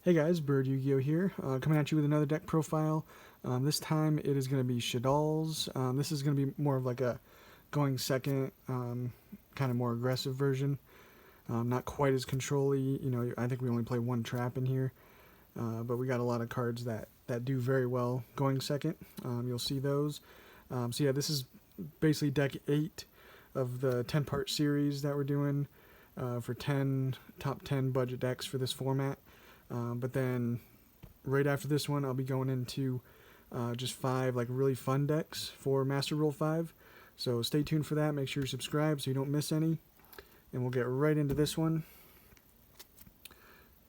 Hey guys, Bird Yugioh here, coming at you with another deck profile. This time it is going to be Shaddolls. This is going to be more of like a going second, kind of more aggressive version. Not quite as control-y. I think we only play one trap in here, but we got a lot of cards that do very well going second. You'll see those. So yeah, this is basically deck 8 of the 10-part series that we're doing for top 10 budget decks for this format. But then right after this one, I'll be going into just 5 like really fun decks for Master Rule 5. So stay tuned for that. Make sure you subscribe so you don't miss any. And we'll get right into this one.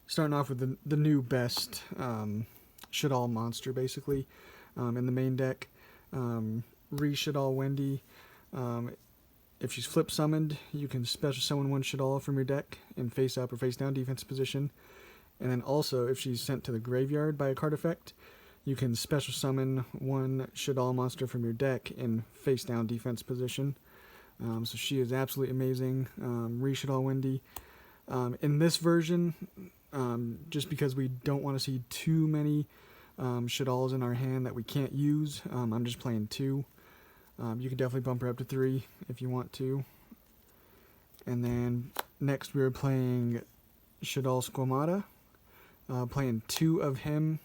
Starting off with the new best Shaddoll monster, basically, in the main deck. Shaddoll Wendy. If she's flip summoned, you can special summon one Shaddoll from your deck in face up or face down defense position. And then also, if she's sent to the graveyard by a card effect, you can special summon one Shaddoll monster from your deck in face down defense position. So she is absolutely amazing. Shaddoll Wendy. In this version, just because we don't want to see too many Shaddolls in our hand that we can't use, I'm just playing 2. You can definitely bump her up to 3 if you want to. And then next we're playing Shaddoll Squamata. Playing 2 of him.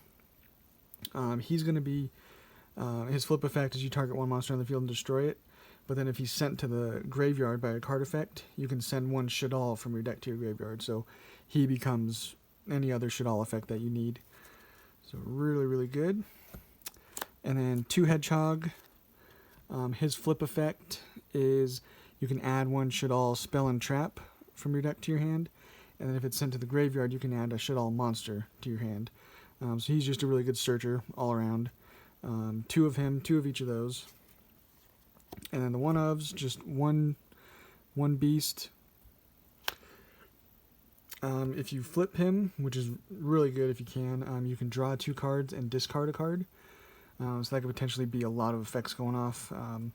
He's going to be, his flip effect is you target one monster on the field and destroy it. But then if he's sent to the graveyard by a card effect, you can send one Shaddoll from your deck to your graveyard. So he becomes any other Shaddoll effect that you need. So really, really good. And then 2 Hedgehog. His flip effect is you can add one Shaddoll spell and trap from your deck to your hand. And then if it's sent to the graveyard, you can add a Shaddoll monster to your hand. So he's just a really good searcher all around. 2 of him, 2 of each of those. And then the one-ofs, just one beast. If you flip him, which is really good if you can draw 2 cards and discard a card. So that could potentially be a lot of effects going off. And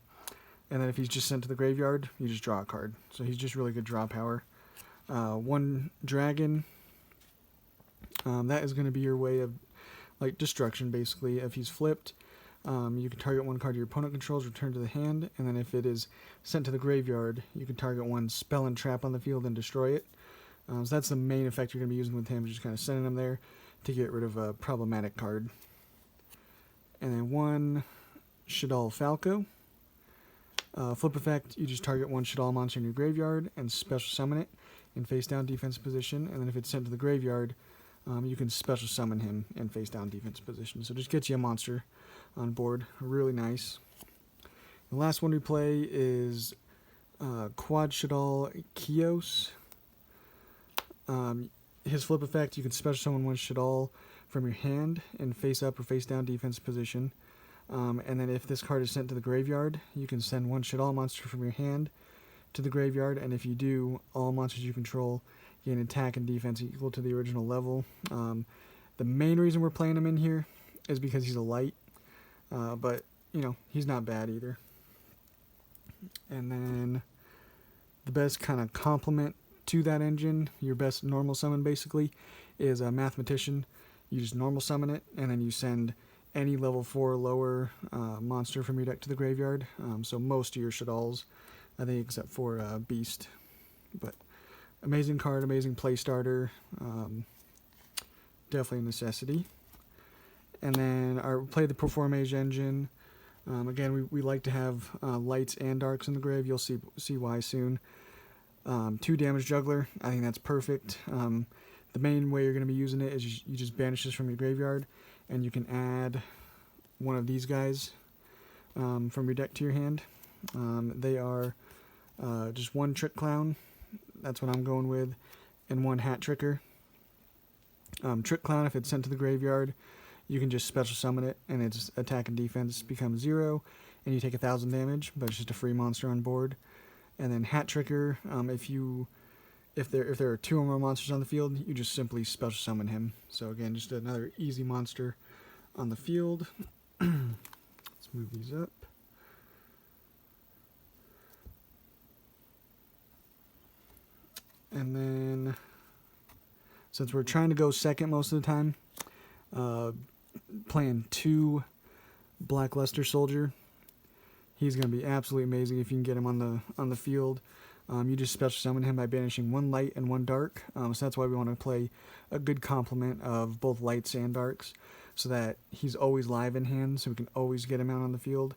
then if he's just sent to the graveyard, you just draw a card. So he's just really good draw power. 1 dragon. That is going to be your way of like destruction, basically. If he's flipped, you can target 1 card your opponent controls, return to the hand, and then if it is sent to the graveyard, you can target 1 spell and trap on the field and destroy it. So that's the main effect you're going to be using with him, just kind of sending him there to get rid of a problematic card. And then 1 Shaddoll Falco. Flip effect, you just target 1 Shaddoll monster in your graveyard and special summon it in face down defense position, and then if it's sent to the graveyard, you can special summon him in face down defense position. So just gets you a monster on board. Really nice. The last one we play is Quad Shaddoll Kios. His flip effect, you can special summon 1 Shaddoll from your hand in face up or face down defense position. And then if this card is sent to the graveyard, you can send 1 Shaddoll monster from your hand to the graveyard, and if you do, all monsters you control gain attack and defense equal to the original level. The main reason we're playing him in here is because he's a light, but he's not bad either. And then the best kind of complement to that engine, your best normal summon basically, is a Mathematician. You just normal summon it, and then you send any level 4 or lower monster from your deck to the graveyard. So most of your Shaddolls, I think, except for Beast. But amazing card, amazing play starter. Definitely a necessity. And then play the Performage engine. Again, we like to have lights and darks in the grave. You'll see why soon. 2 damage juggler. I think that's perfect. The main way you're going to be using it is you just banish this from your graveyard, and you can add one of these guys from your deck to your hand. They are just 1 Trick Clown. That's what I'm going with. And 1 Hat Tricker. Trick Clown, if it's sent to the graveyard, you can just special summon it, and its attack and defense becomes 0, and you take 1,000 damage, but it's just a free monster on board. And then Hat Tricker, if there are 2 or more monsters on the field, you just simply special summon him. So again, just another easy monster on the field. Let's move these up. And then since we're trying to go second most of the time, playing 2 Black Luster Soldier. He's going to be absolutely amazing if you can get him on the field. You just special summon him by banishing 1 light and 1 dark. So that's why we want to play a good complement of both lights and darks, so that he's always live in hand, so we can always get him out on the field.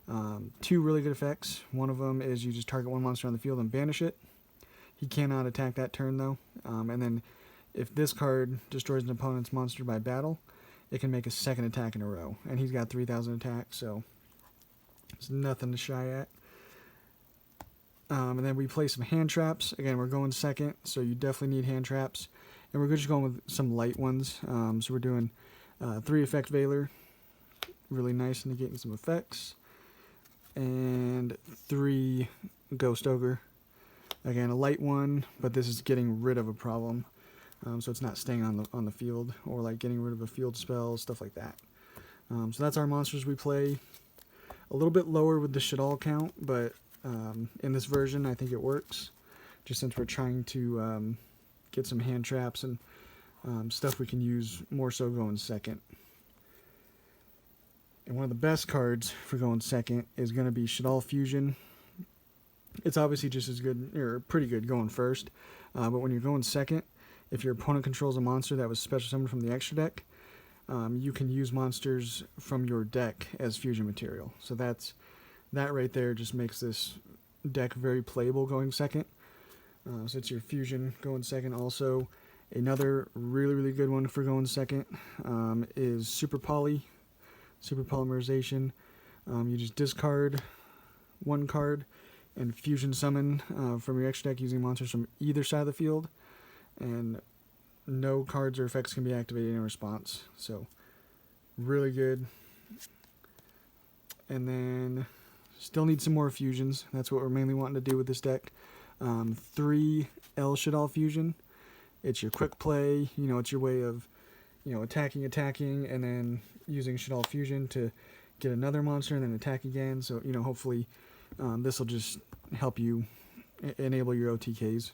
2 really good effects. One of them is you just target 1 monster on the field and banish it. He cannot attack that turn though. And then if this card destroys an opponent's monster by battle, it can make a 2nd attack in a row. And he's got 3,000 attack, so it's nothing to shy at. And then we play some hand traps. Again, we're going second, so you definitely need hand traps. And we're just going with some light ones. So we're doing 3 effect Veiler, really nice, negating some effects. And 3 Ghost Ogre. Again, a light one, but this is getting rid of a problem. So it's not staying on the field, or like getting rid of a field spell, stuff like that. So that's our monsters we play. A little bit lower with the Shaddoll count, but in this version I think it works, just since we're trying to get some hand traps and stuff we can use more so going second. And one of the best cards for going second is going to be Shaddoll Fusion. It's obviously just as good, or pretty good, going first. But when you're going second, if your opponent controls a monster that was special summoned from the extra deck, you can use monsters from your deck as fusion material. So that right there just makes this deck very playable going second. So it's your fusion going second. Also, another really, really good one for going second is Super Polymerization. You just discard 1 card and fusion summon from your extra deck using monsters from either side of the field, and no cards or effects can be activated in response. So really good. And then still need some more fusions. That's what we're mainly wanting to do with this deck. 3 L Shaddoll Fusion. It's your quick play. It's your way of attacking, and then using Shaddoll Fusion to get another monster and then attack again. So hopefully this will just help you enable your OTKs.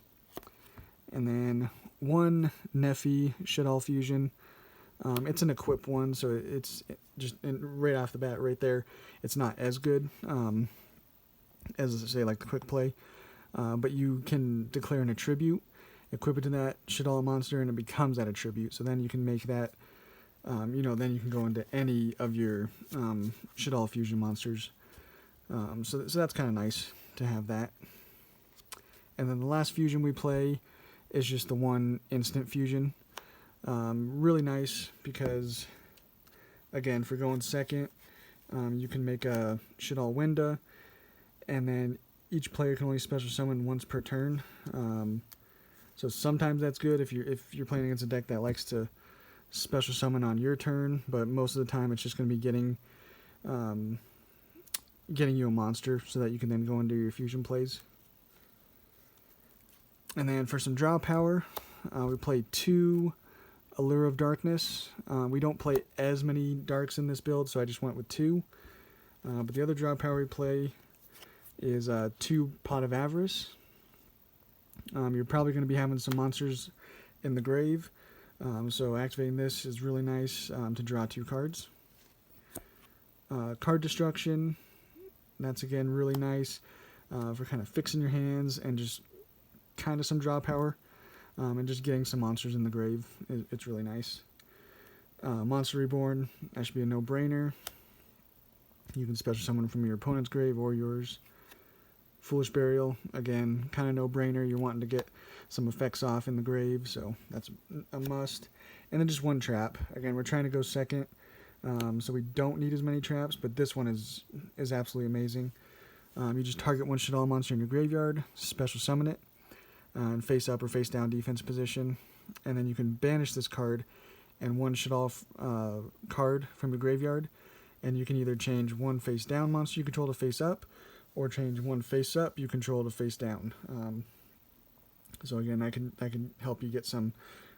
And then 1 Nephi Shaddoll Fusion. It's an equip one, so it's just right off the bat right there, it's not as good as, say, like the quick play. But you can declare an attribute, equip it to that Shaddoll monster, and it becomes that attribute. So then you can make that, then you can go into any of your Shaddoll Fusion monsters. So that's kind of nice to have that. And then the last fusion we play is just the 1 Instant Fusion. Really nice because, again, for going second, you can make a Shaddoll Winda, and then each player can only special summon once per turn. So sometimes that's good if you're playing against a deck that likes to special summon on your turn, but most of the time it's just going to be getting you a monster so that you can then go into your fusion plays. And then for some draw power, we play 2 Allure of Darkness. We don't play as many darks in this build, so I just went with 2. But the other draw power we play is 2 Pot of Avarice. You're probably going to be having some monsters in the grave, so activating this is really nice to draw 2 cards. Card Destruction, that's again really nice for kind of fixing your hands and just kind of some draw power, and just getting some monsters in the grave. It's really nice. Monster Reborn, that should be a no-brainer. You can special summon from your opponent's grave or yours. Foolish Burial, again, kind of no-brainer. You're wanting to get some effects off in the grave, so that's a must. And then just 1 trap. Again, we're trying to go second, so we don't need as many traps, but this one is absolutely amazing. You just target 1 Shaddoll monster in your graveyard, special summon it, in face up or face down defense position, and then you can banish this card and 1 Shaddoll card from your graveyard, and you can either change 1 face down monster you control to face up, or change 1 face up you control to face down. So again, I can help you get some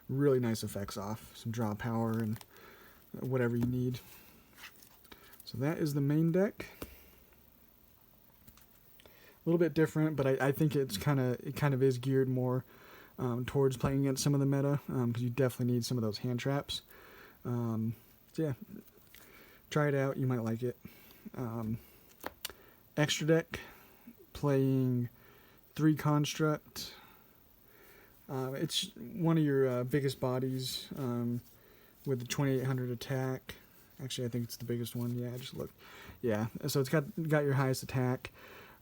really nice effects off, some draw power and whatever you need. So that is the main deck. A little bit different, but I think it kind of is geared more towards playing against some of the meta, because you definitely need some of those hand traps. So yeah, try it out. You might like it. Extra deck, playing 3 Construct. It's one of your biggest bodies with the 2800 attack. Actually, I think it's the biggest one. Yeah, I just looked. Yeah, so it's got your highest attack.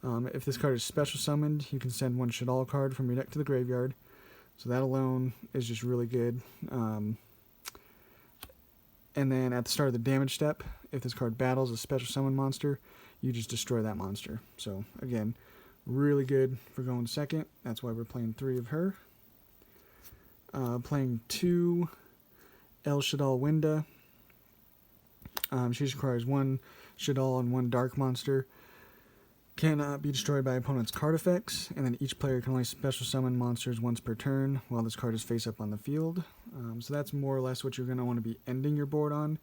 If this card is special summoned, you can send 1 Shaddoll card from your deck to the graveyard. So that alone is just really good. And then at the start of the damage step, if this card battles a special summon monster, you just destroy that monster. So again, really good for going second. That's why we're playing 3 of her. Playing 2 El Shaddoll Winda. She just requires 1 Shaddoll and 1 dark monster. Cannot be destroyed by opponent's card effects, and then each player can only special summon monsters once per turn while this card is face up on the field. So that's more or less what you're going to want to be ending your board on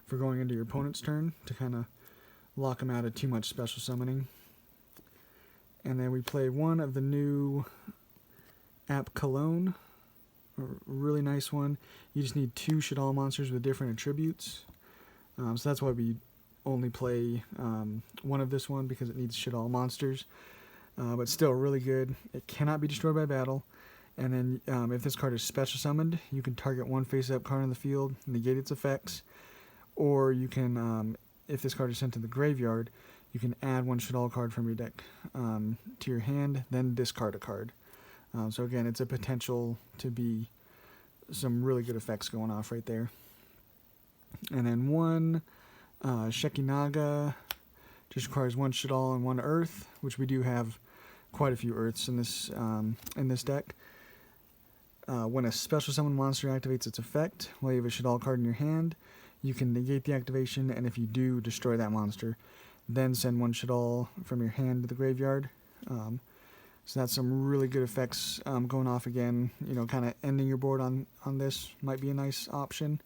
for going into your opponent's turn to kind of lock them out of too much special summoning. And then we play 1 of the new App Cologne. A really nice one. You just need 2 Shaddoll monsters with different attributes. So that's why we only play 1 of this one, because it needs Shaddoll monsters. But still really good. It cannot be destroyed by battle. And then if this card is special summoned, you can target 1 face-up card on the field, negate its effects. Or you can, if this card is sent to the graveyard, you can add 1 Shaddoll card from your deck to your hand, then discard a card. So again, it's a potential to be some really good effects going off right there. And then 1 Shekinaga just requires 1 Shaddoll and 1 Earth, which we do have quite a few Earths in this deck. When a special summon monster activates its effect while you have a Shaddoll card in your hand, you can negate the activation, and if you do, destroy that monster. Then send 1 Shaddoll from your hand to the graveyard. So that's some really good effects going off again. You know, kind of ending your board on this might be a nice option.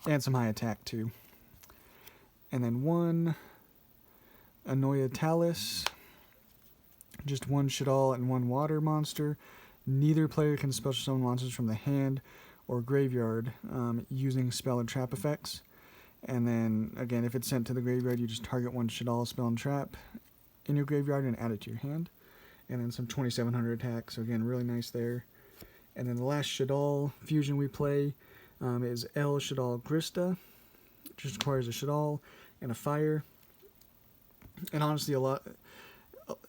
And some high attack too. And then 1 Anoya Talus. Just 1 Shaddoll and 1 water monster. Neither player can special summon monsters from the hand or graveyard using spell and trap effects. And then, again, if it's sent to the graveyard, you just target 1 Shaddoll spell and trap in your graveyard and add it to your hand. And then some 2700 attack, so again, really nice there. And then the last Shaddoll fusion we play is El Shaddoll Grista. It just requires a Shaddoll and a fire. And honestly,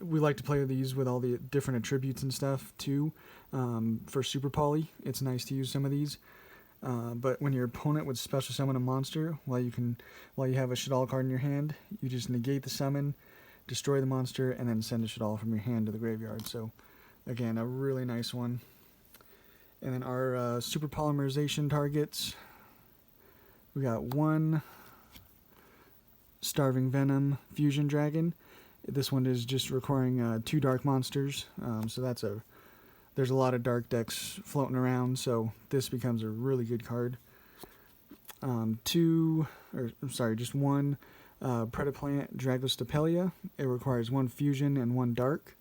we like to play these with all the different attributes and stuff too. For Super Poly, it's nice to use some of these. But when your opponent would special summon a monster while you have a Shaddoll card in your hand, you just negate the summon, destroy the monster, and then send a Shaddoll from your hand to the graveyard. So again, a really nice one. And then our super polymerization targets, we got 1 Starving Venom Fusion Dragon. This one is just requiring 2 dark monsters, so there's a lot of dark decks floating around, so this becomes a really good card. Just 1 Predaplant Dragostapelia. It requires 1 fusion and 1 dark.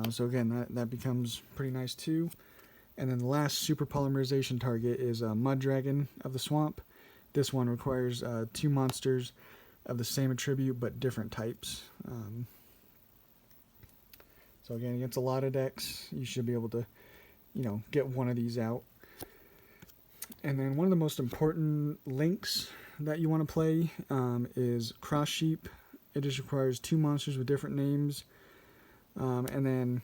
So again, that becomes pretty nice too. And then the last super polymerization target is Mud Dragon of the Swamp. This one requires 2 monsters of the same attribute but different types. So again, against a lot of decks, you should be able to, get one of these out. And then one of the most important links that you want to play is Cross Sheep. It just requires 2 monsters with different names. And then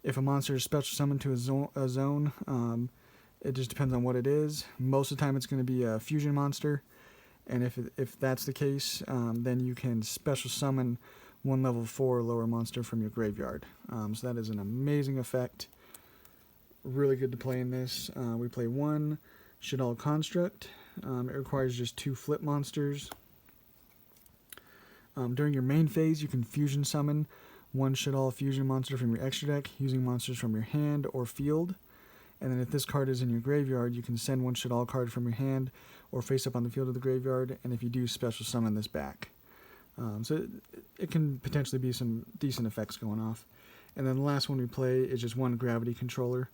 if a monster is special summoned to a zone, it just depends on what it is. Most of the time it's going to be a fusion monster. And if that's the case, then you can special summon 1 level 4 lower monster from your graveyard. So that is an amazing effect. Really good to play in this. We play 1 Shaddoll Construct. It requires just 2 flip monsters. During your main phase, you can fusion summon 1 Shaddoll fusion monster from your extra deck using monsters from your hand or field. And then if this card is in your graveyard, you can send 1 Shaddoll card from your hand or face up on the field of the graveyard. And if you do, special summon this back. So it can potentially be some decent effects going off. And then the last one we play is just 1 Gravity Controller.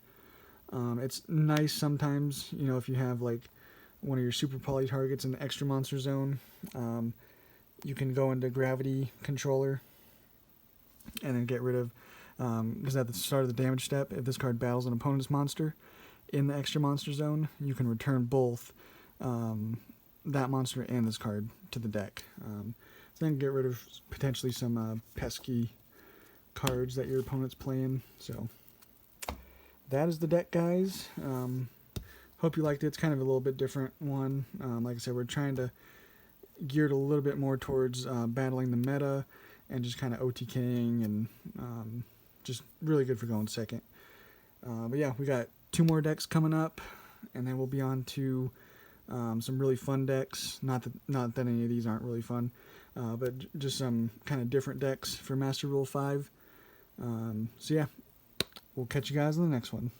It's nice sometimes, you know, if you have like one of your super poly targets in the extra monster zone. You can go into gravity controller and then get rid of, because at the start of the damage step, if this card battles an opponent's monster in the extra monster zone, you can return both that monster and this card to the deck. So then get rid of potentially some pesky cards that your opponent's playing. So that is the deck, guys. Hope you liked it. It's kind of a little bit different one. Like I said, we're trying to gear it a little bit more towards battling the meta and just kind of OTKing and just really good for going second. But yeah, we got 2 more decks coming up, and then we'll be on to some really fun decks. Not that any of these aren't really fun, but just some kind of different decks for Master Rule 5. So yeah, we'll catch you guys in the next one.